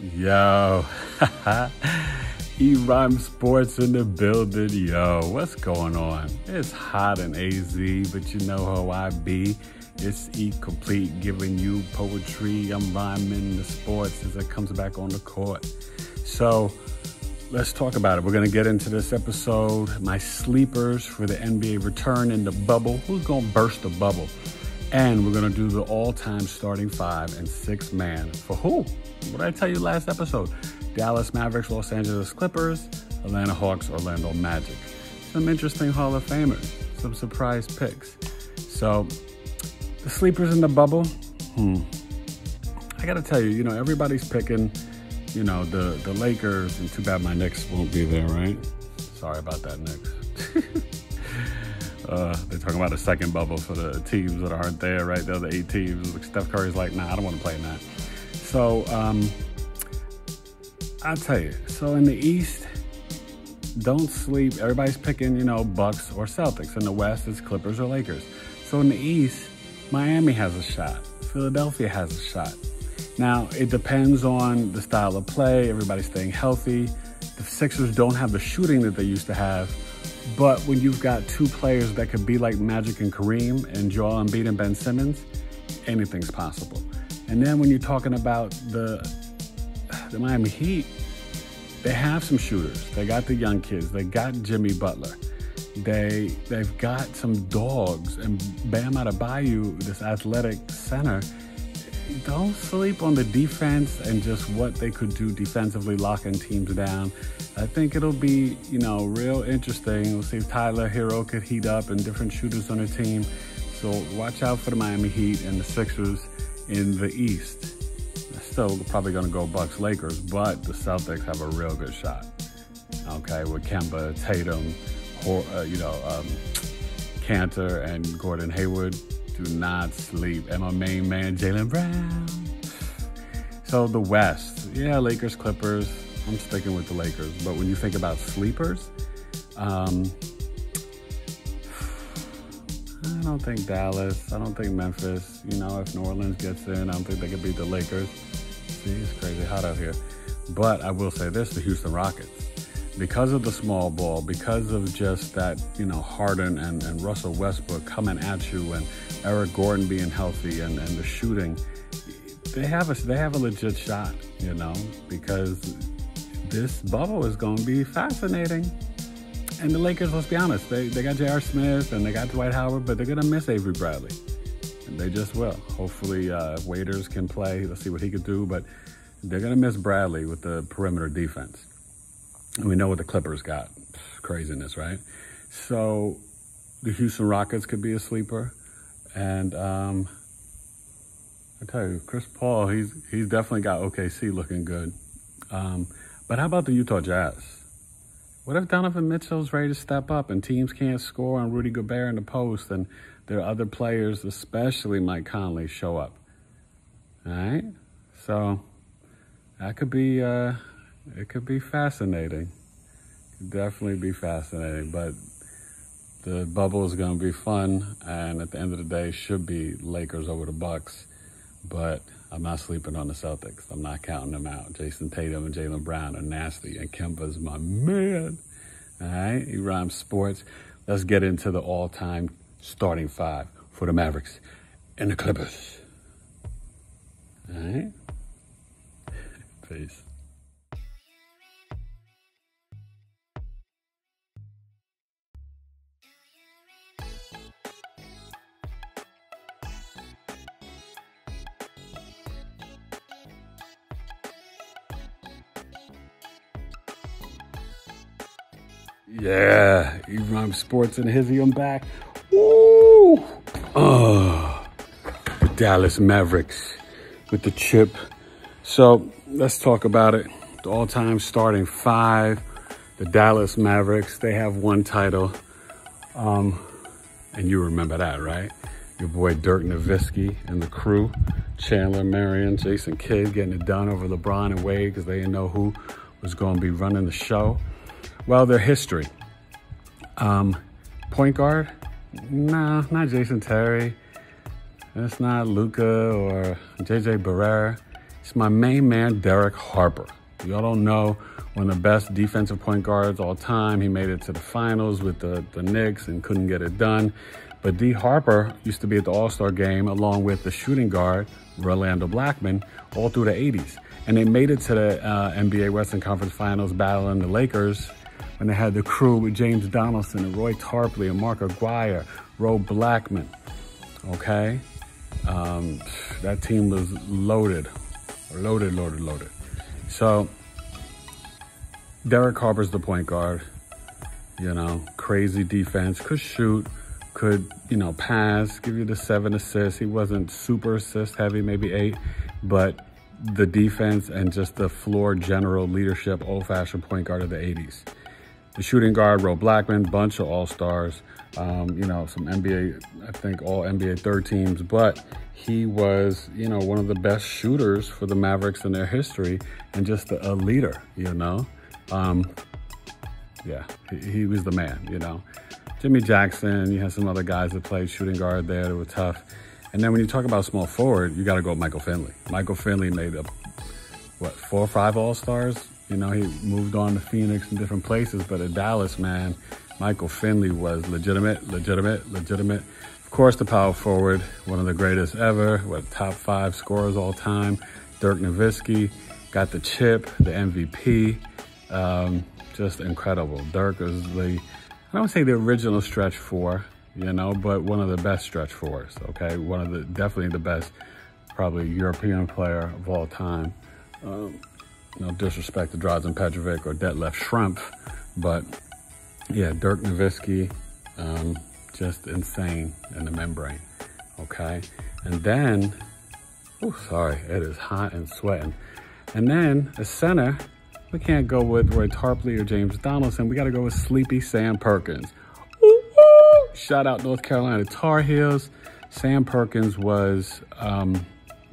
Yo, ERhymesSports in the building. Yo, what's going on? It's hot in AZ, but you know how I be. It's E-Complete giving you poetry. I'm rhyming the sports as it comes back on the court. So let's talk about it. We're going to get into this episode. My sleepers for the NBA return in the bubble. Who's going to burst the bubble? And we're going to do the all-time starting 5 and 6 man for who? What did I tell you last episode? Dallas Mavericks, Los Angeles Clippers, Atlanta Hawks, Orlando Magic. Some interesting Hall of Famers, some surprise picks. So the sleepers in the bubble, I got to tell you, everybody's picking, the Lakers, and too bad my Knicks won't be there, right? Sorry about that, Knicks. They're talking about a second bubble for the teams that aren't there, right? The other 8 teams. Steph Curry's like, nah, I don't want to play in that. So, I'll tell you. So in the East, don't sleep. Everybody's picking, Bucks or Celtics. In the West, it's Clippers or Lakers. So in the East, Miami has a shot. Philadelphia has a shot. Now, it depends on the style of play. Everybody's staying healthy. The Sixers don't have the shooting that they used to have. But when you've got 2 players that could be like Magic and Kareem and Joel Embiid and Ben Simmons, anything's possible. And then when you're talking about the Miami Heat, they have some shooters. They got the young kids. They got Jimmy Butler. They've got some dogs. And Bam Adebayo, this athletic center, don't sleep on the defense and just what they could do defensively, locking teams down. I think it'll be, real interesting. We'll see if Tyler Hero could heat up and different shooters on the team. So watch out for the Miami Heat and the Sixers in the East. Still probably going to go Bucks Lakers, but the Celtics have a real good shot. Okay, with Kemba, Tatum, Cantor, and Gordon Hayward. Do not sleep. And my main man, Jaylen Brown. So the West, Lakers, Clippers. I'm sticking with the Lakers. But when you think about sleepers, I don't think Dallas. I don't think Memphis. If New Orleans gets in, I don't think they can beat the Lakers. See, it's crazy hot out here. But I will say this, the Houston Rockets. Because of the small ball, because of just that, Harden and Russell Westbrook coming at you and Eric Gordon being healthy and the shooting, they have a legit shot, because this bubble is going to be fascinating. And the Lakers, let's be honest, they got J.R. Smith and they got Dwight Howard, but they're going to miss Avery Bradley. And they just will. Hopefully, Waiters can play. Let's see what he could do. But they're going to miss Bradley with the perimeter defense. And we know what the Clippers got. Craziness, right? So the Houston Rockets could be a sleeper. And I tell you, Chris Paul, he's definitely got OKC looking good. But how about the Utah Jazz? What if Donovan Mitchell's ready to step up and teams can't score on Rudy Gobert in the post and there are other players, especially Mike Conley, show up? All right? So that could be, it could be fascinating. It could definitely be fascinating. But the bubble is going to be fun. And at the end of the day, should be Lakers over the Bucks. But I'm not sleeping on the Celtics. I'm not counting them out. Jason Tatum and Jaylen Brown are nasty, and Kemba's my man. All right, ERhymesSports. Let's get into the all-time starting 5 for the Mavericks and the Clippers. All right? Peace. Yeah, ERhymesSports and Hizzy, I'm back. Woo! The Dallas Mavericks with the chip. So let's talk about it. The all-time starting 5, the Dallas Mavericks. They have 1 title. And you remember that, right? Your boy Dirk Nowitzki and the crew. Chandler, Marion, Jason Kidd getting it done over LeBron and Wade because they didn't know who was going to be running the show. Well, their history. Point guard? Nah, not Jason Terry. It's not Luka or JJ Barea. It's my main man, Derek Harper. Y'all don't know, one of the best defensive point guards all time. He made it to the finals with the Knicks and couldn't get it done. But D. Harper used to be at the All-Star game along with the shooting guard, Rolando Blackman, all through the 80s. And they made it to the NBA Western Conference Finals battling the Lakers when they had the crew with James Donaldson and Roy Tarpley and Mark Aguirre, Ro Blackman, okay? That team was loaded. So, Derek Harper's the point guard, you know, crazy defense, could shoot, could, you know, pass, give you the 7 assists. He wasn't super assist heavy, maybe 8, but the defense and just the floor general leadership, old-fashioned point guard of the 80s. The shooting guard, Ro Blackman, bunch of all-stars, you know, some NBA, I think all NBA third teams, but he was, you know, one of the best shooters for the Mavericks in their history and just a leader, you know. Yeah, he was the man, you know. Jimmy Jackson, you had some other guys that played shooting guard there that were tough. And then when you talk about small forward, you got to go with Michael Finley. Michael Finley made up, what, 4 or 5 All-Stars? You know, he moved on to Phoenix and different places, but at Dallas, man, Michael Finley was legitimate. Of course, the power forward, one of the greatest ever, what, top 5 scorers all time. Dirk Nowitzki got the chip, the MVP. Just incredible. Dirk is I don't say the original stretch 4, you know, but one of the best stretch 4s, okay? Definitely the best, probably European player of all time. No disrespect to Drazen Petrovic or Detlef Schrempf, but yeah, Dirk Nowitzki, just insane in the membrane, okay? And then, oh, sorry, it is hot and sweating. And then the center, we can't go with Roy Tarpley or James Donaldson. We got to go with Sleepy Sam Perkins. Ooh, ooh. Shout out North Carolina Tar Heels. Sam Perkins was,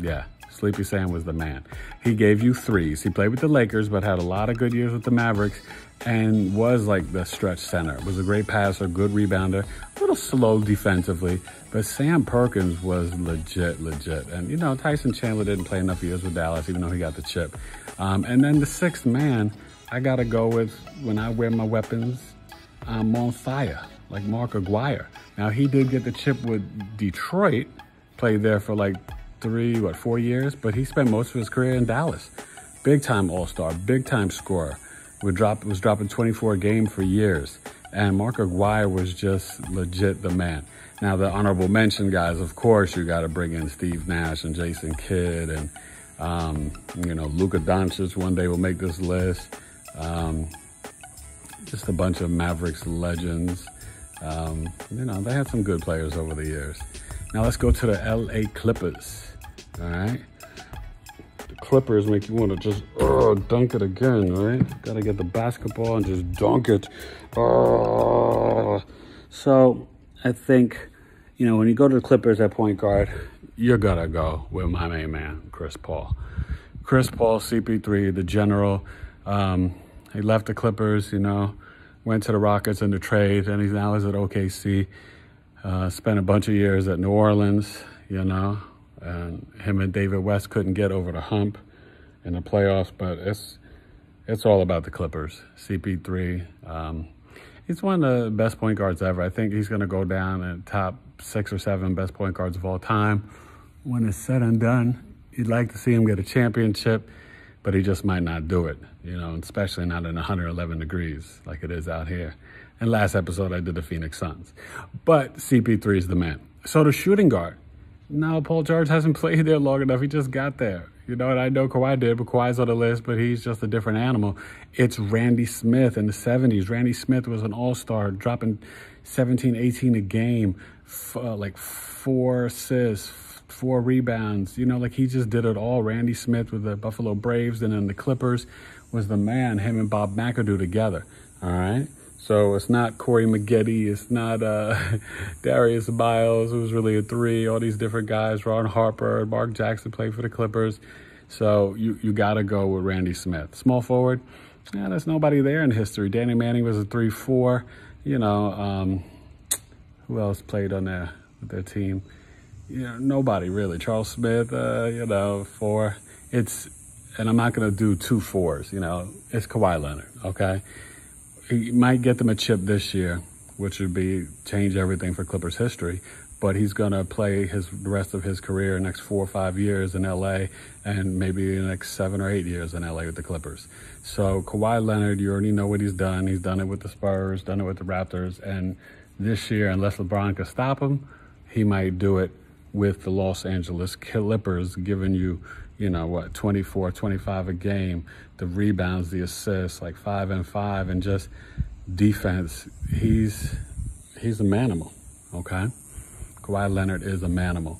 yeah, Sleepy Sam was the man. He gave you threes. He played with the Lakers, but had a lot of good years with the Mavericks and was like the stretch center. Was a great passer, good rebounder, a little slow defensively, but Sam Perkins was legit. And, you know, Tyson Chandler didn't play enough years with Dallas, even though he got the chip. And then the 6th man, I got to go with, when I wear my weapons, I'm on fire, like Mark Aguirre. Now, he did get the chip with Detroit, played there for like 4 years, but he spent most of his career in Dallas. Big time all-star, big time scorer. Was dropping 24 a game for years. And Mark Aguirre was just legit the man. Now, the honorable mention guys, of course, you got to bring in Steve Nash and Jason Kidd and, you know, Luka Doncic one day will make this list. Just a bunch of Mavericks legends. You know, they had some good players over the years. Now let's go to the LA Clippers, all right? The Clippers make you want to just dunk it again, right? Got to get the basketball and just dunk it. So I think, you know, when you go to the Clippers at point guard, you're going to go with my main man, Chris Paul. Chris Paul, CP3, the general. He left the Clippers, you know, went to the Rockets in the trade, and now he's at OKC. Spent a bunch of years at New Orleans, you know, and him and David West couldn't get over the hump in the playoffs, but it's all about the Clippers. CP3, he's one of the best point guards ever. I think he's going to go down in top 6 or 7 best point guards of all time. When it's said and done, you'd like to see him get a championship, but he just might not do it, you know, especially not in 111 degrees like it is out here. And last episode, I did the Phoenix Suns. But CP3 is the man. So the shooting guard. No, Paul George hasn't played there long enough. He just got there. You know, and I know Kawhi did, but Kawhi's on the list, but he's just a different animal. It's Randy Smith in the 70s. Randy Smith was an all-star, dropping 17, 18 a game, like 4 assists, 4 rebounds. You know, like he just did it all. Randy Smith with the Buffalo Braves and then the Clippers was the man, him and Bob McAdoo together. All right? So it's not Corey Maggette, it's not Darius Miles, who was really a 3, all these different guys, Ron Harper, Mark Jackson played for the Clippers. So you got to go with Randy Smith. Small forward, yeah, there's nobody there in history. Danny Manning was a 3-4. You know, who else played on there with their team? You know, nobody really. Charles Smith, you know, 4. It's and I'm not going to do 2 fours, you know, it's Kawhi Leonard, okay? He might get them a chip this year, which would be change everything for Clippers history, but he's going to play the rest of his career, next 4 or 5 years in LA, and maybe the next 7 or 8 years in LA with the Clippers. So Kawhi Leonard, you already know what he's done. He's done it with the Spurs, done it with the Raptors, and this year, unless LeBron can stop him, he might do it with the Los Angeles Clippers, giving you, you know, what, 24, 25 a game, the rebounds, the assists, like 5 and 5, and just defense. He's a manimal, okay? Kawhi Leonard is a manimal.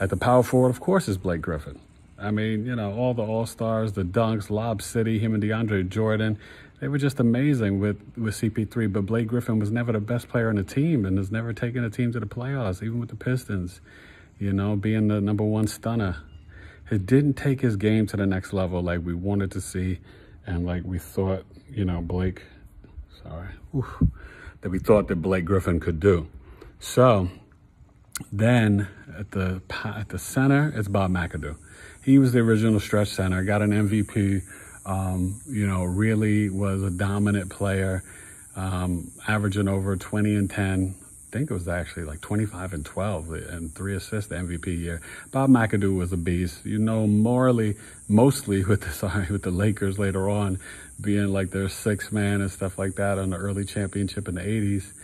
At the power forward, of course, is Blake Griffin. I mean, you know, all the All-Stars, the dunks, Lob City, him and DeAndre Jordan, they were just amazing with CP3, but Blake Griffin was never the best player on the team and has never taken a team to the playoffs, even with the Pistons, you know, being the #1 stunner. It didn't take his game to the next level like we wanted to see and like we thought, you know, that we thought that Blake Griffin could do. So then at the center, it's Bob McAdoo. He was the original stretch center, got an MVP, you know, really was a dominant player, averaging over 20 and 10. I think it was actually like 25 and 12 and 3 assists the MVP year. Bob McAdoo was a beast, you know, mostly with the Lakers later on, being like their 6th man and stuff like that on the early championship in the 80s.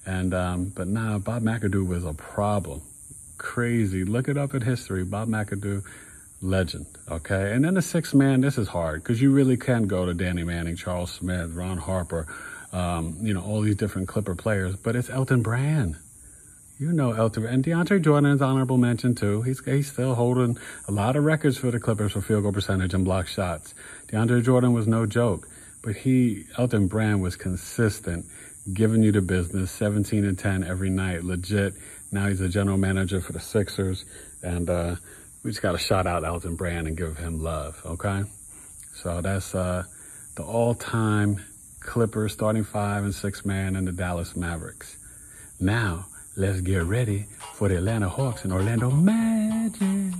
And, but nah, Bob McAdoo was a problem. Crazy. Look it up in history. Bob McAdoo, legend. Okay. And then the 6th man, this is hard because you really can go to Danny Manning, Charles Smith, Ron Harper, you know, all these different Clipper players, but it's Elton Brand. You know, Elton, and DeAndre Jordan's honorable mention too. He's still holding a lot of records for the Clippers for field goal percentage and block shots. DeAndre Jordan was no joke, but Elton Brand was consistent, giving you the business, 17 and 10 every night, legit. Now he's a general manager for the Sixers, and we just got to shout out Elton Brand and give him love, okay? So that's the all-time Clippers starting 5 and 6 man and the Dallas Mavericks. Now, let's get ready for the Atlanta Hawks and Orlando Magic.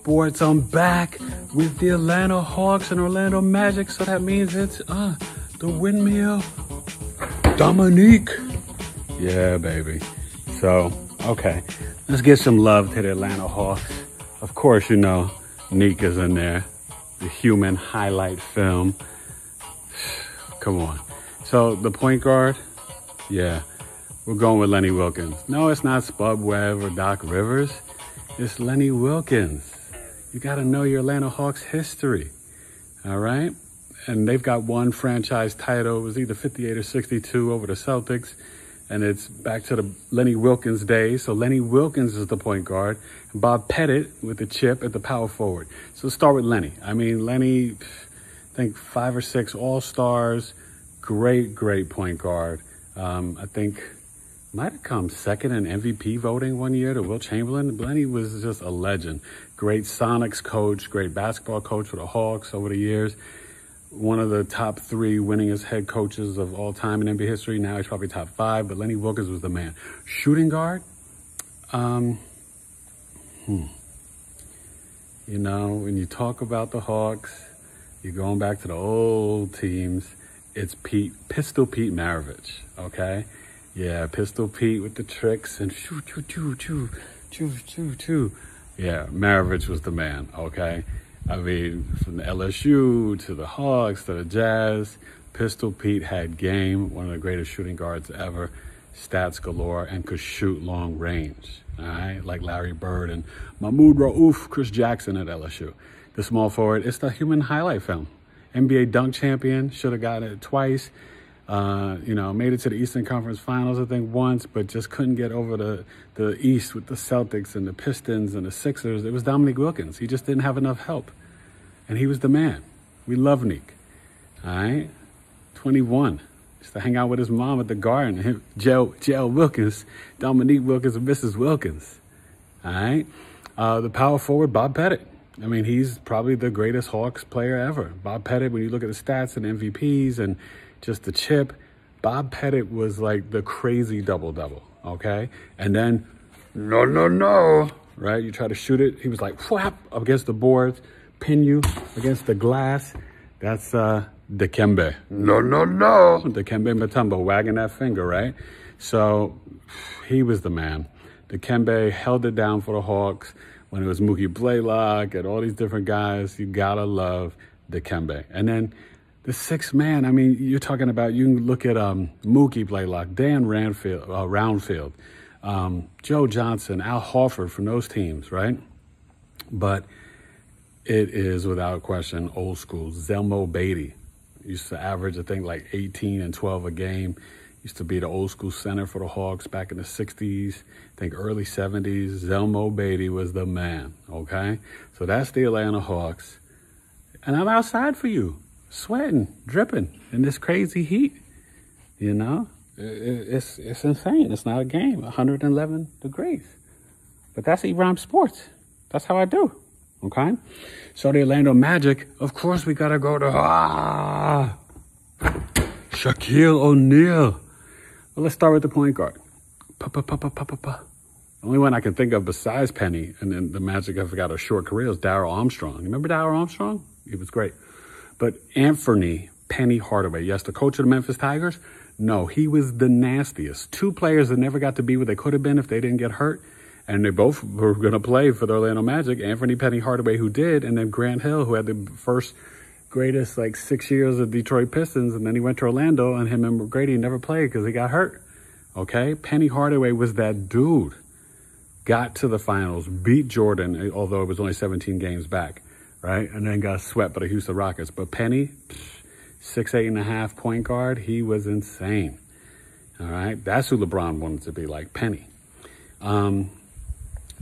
Sports, I'm back with the Atlanta Hawks and Orlando Magic, so that means it's the windmill Dominique. Yeah, baby. So, okay, let's get some love to the Atlanta Hawks. Of course, you know, Neek is in there, the human highlight film. Come on. So, the point guard, yeah, we're going with Lenny Wilkens. No, it's not Spud Webb or Doc Rivers. It's Lenny Wilkens. You got to know your Atlanta Hawks history, all right? And they've got one franchise title. It was either 58 or 62 over the Celtics, and it's back to the Lenny Wilkens days. So Lenny Wilkens is the point guard, and Bob Pettit with the chip at the power forward. So let's start with Lenny. I mean, Lenny, I think 5 or 6 All-Stars, great point guard. I think might have come second in MVP voting one year to Wilt Chamberlain. Lenny was just a legend. Great Sonics coach, great basketball coach for the Hawks over the years. One of the top 3 winningest head coaches of all time in NBA history. Now he's probably top 5, but Lenny Wilkens was the man. Shooting guard, you know, when you talk about the Hawks, you're going back to the old teams. It's Pistol Pete Maravich, okay? Yeah, Pistol Pete with the tricks and choo. Yeah, Maravich was the man, okay? I mean, from the LSU to the Hawks to the Jazz, Pistol Pete had game, one of the greatest shooting guards ever, stats galore, and could shoot long range, all right? Like Larry Bird and Mahmoud Rauf, Chris Jackson at LSU. The small forward, it's the human highlight film. NBA dunk champion, should have gotten it twice. Made it to the Eastern Conference Finals, I think, once, but just couldn't get over the East with the Celtics and the Pistons and the Sixers. It was Lenny Wilkens. He just didn't have enough help. And he was the man. We love Nick. All right? 21. Used to hang out with his mom at the Garden. J.L. Wilkens, Dominique Wilkens, and Mrs. Wilkens. All right? The power forward, Bob Pettit. I mean, he's probably the greatest Hawks player ever. Bob Pettit, when you look at the stats and MVPs and just the chip, Bob Pettit was like the crazy double-double, okay? And then, no, right? You try to shoot it. He was like, whap, up against the boards, pin you against the glass. That's Dikembe. No. Dikembe Mutombo, wagging that finger, right? So he was the man. Dikembe held it down for the Hawks when it was Mookie Blaylock and all these different guys. You gotta love Dikembe. And then the sixth man, I mean, you're talking about, you can look at Mookie Blaylock, Dan Roundfield, Joe Johnson, Al Horford from those teams, right? But it is, without question, old school. Zelmo Beatty used to average, I think, like 18 and 12 a game. Used to be the old school center for the Hawks back in the 60s, I think early 70s. Zelmo Beatty was the man, okay? So that's the Atlanta Hawks. And I'm outside for you, sweating, dripping in this crazy heat, you know? It's insane. It's not a game, 111 degrees. But that's ERhymesSports. That's how I do, okay? So the Orlando Magic, of course we got to go to Shaquille O'Neal. Well, let's start with the point guard. The only one I can think of besides Penny, and then the Magic have got a short career, is Darryl Armstrong. You remember Darryl Armstrong? He was great. But Anthony Penny Hardaway, yes, the coach of the Memphis Tigers, no, he was the nastiest. Two players that never got to be where they could have been if they didn't get hurt. And they both were going to play for the Orlando Magic. Anthony Penny Hardaway, who did, and then Grant Hill, who had the first greatest 6 years of Detroit Pistons, and then he went to Orlando, and him and McGrady never played because he got hurt. Okay, Penny Hardaway was that dude. Got to the finals, beat Jordan, although it was only 17 games back, right? And then got swept by the Houston Rockets. But Penny, 6'8.5" point guard, he was insane. All right, that's who LeBron wanted to be like, Penny.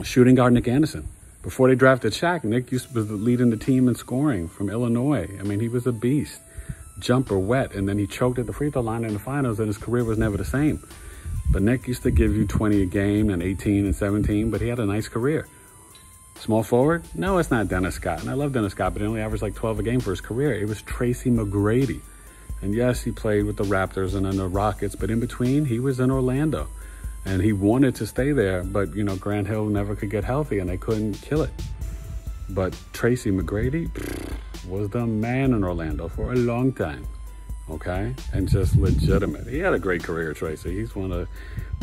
Shooting guard Nick Anderson. Before they drafted Shaq, Nick was leading the team in scoring from Illinois. I mean, he was a beast. Jumper wet, and then he choked at the free throw line in the finals, and his career was never the same. But Nick used to give you 20 a game and 18 and 17, but he had a nice career. Small forward? No, it's not Dennis Scott. And I love Dennis Scott, but he only averaged 12 a game for his career. It was Tracy McGrady. And yes, he played with the Raptors and then the Rockets, but in between, he was in Orlando. And he wanted to stay there, but, Grant Hill never could get healthy, and they couldn't kill it. But Tracy McGrady was the man in Orlando for a long time, okay? And just legitimate. He had a great career, Tracy. He's one of the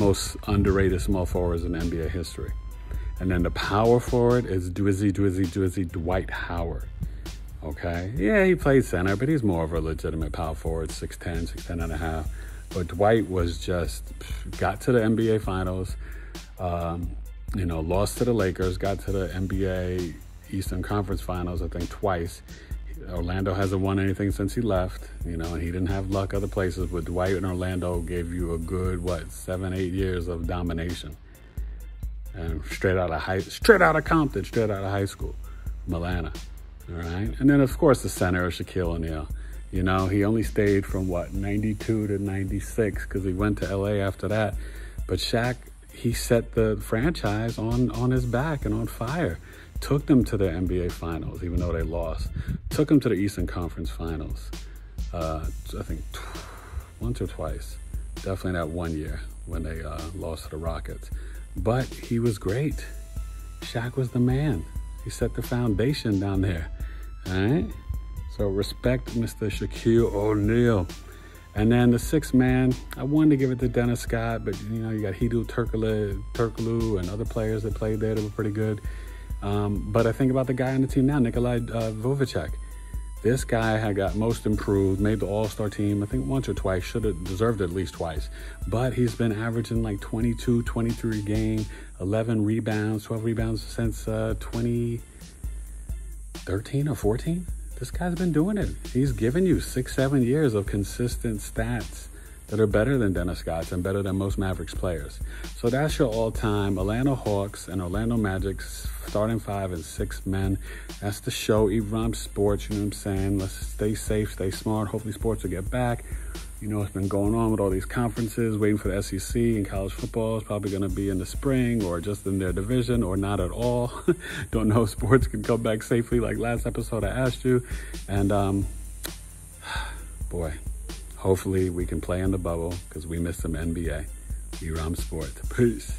most underrated small forwards in NBA history. And then the power forward is Dwight Howard, okay? Yeah, he played center, but he's more of a legitimate power forward, 6'10", 6'10 and a half. But Dwight was just, got to the NBA Finals, lost to the Lakers, got to the NBA Eastern Conference Finals, I think twice. Orlando hasn't won anything since he left, and he didn't have luck other places, but Dwight in Orlando gave you a good, 7, 8 years of domination. And straight out of Compton, straight out of high school, from Atlanta, all right? And then, of course, the center is Shaquille O'Neal. He only stayed from 92 to 96 because he went to LA after that. But Shaq, he set the franchise on his back and on fire. Took them to the NBA Finals, even though they lost. Took them to the Eastern Conference Finals, I think once or twice. Definitely that 1 year when they lost to the Rockets. But he was great. Shaq was the man. He set the foundation down there, all right? So respect Mr. Shaquille O'Neal. And then the sixth man, I wanted to give it to Dennis Scott, but you got Hedo Turkoglu and other players that played there that were pretty good. But I think about the guy on the team now, Nikolai Vovicek. This guy had got most improved, made the All-Star team, I think once or twice, should have deserved it at least twice. But he's been averaging 22, 23 a game, 11 rebounds, 12 rebounds since 2013 or 14. this guy's been doing it. He's given you 6-7 years of consistent stats that are better than Dennis Scott's and better than most Mavericks players. So that's your all-time Atlanta Hawks and Orlando Magic's starting 5 and 6 men. That's the show, ERhymesSports, you know what I'm saying? Let's stay safe, stay smart. Hopefully sports will get back. You know what's been going on with all these conferences, waiting for the SEC, and college football is probably going to be in the spring or just in their division or not at all. Don't know if sports can come back safely like last episode I asked you. And, boy, hopefully we can play in the bubble because we missed some NBA. ERhymesSports. Peace.